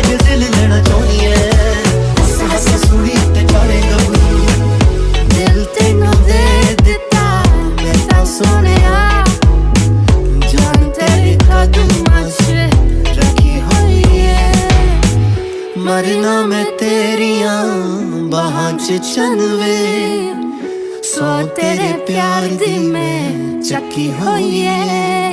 के दिल लेना चाहनी है हस हस सूली ते चारे गबरू दिल तेनू दे दिता मैं तां सोहणिया जान तेरी कदमां च रखी होई है मरना मैं तेरियां बाहां च चनवे सौ तेरे प्यार दी मैं चकी होई है।